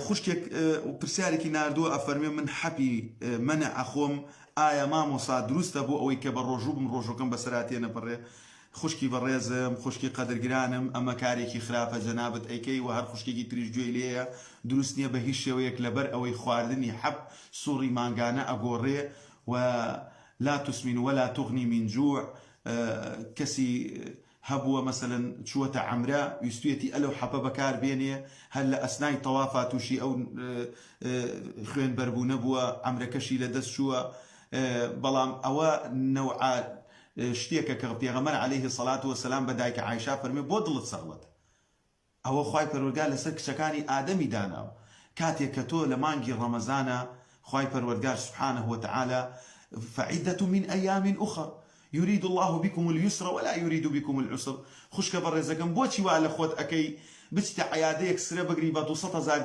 خوشکێک پرسیارێکی ناردووە ئەفەرمێ من حەپی منە ئەخۆم ئایا مامۆسا دروستە بۆ ئەوەی کە بە ڕۆژوو بم ڕۆژەکەم بەسەراتێ نەپەڕێ خوشکی بەڕێزم خوشکی قەدرگرانم ئەمە کارێکی خراپە جەنابەت ئەیکەی و هەر خوشکێکی تریش گوێی لێیە دروست نییە بە هیچ شێوەیەک لەبەر ئەوەی خواردنی حەب سوڕی مانگانە ئەگۆڕێ و لا تسمن ولا تغني من جوع کەسی هەبووە مەسەلەن چووەتە عەمرە ویستویەتی ئەلەو حەپە بەکار بێنێ هەر لە ئەسنای تەوافا تووشی ئەو خوێن بەربوو نەبووە عەمرەکەشی لە دەست چووە بەڵام ئەوە نەوعا شتێکە کە پێغەمبەر عەلەیهی سەڵات وەسەلام بە دایکە عایشا فەرمێ بۆ دڵت سەغڵەتە ئەوە خوای پەروەردگار لەسەر کچەکانی ئادەمی داناوە کاتێک کە تۆ لە مانگی ڕەمەزانە خوای پەروەردگار سبحانه وتعالى فعدة من أيام أخر يريد الله بكم اليسر ولا يريد بكم العسر خوشکە بەڕێزەکەم بۆچی وا لە خۆت ئەکەی بچتە عەیادەیەک سرە بگری بە 200,000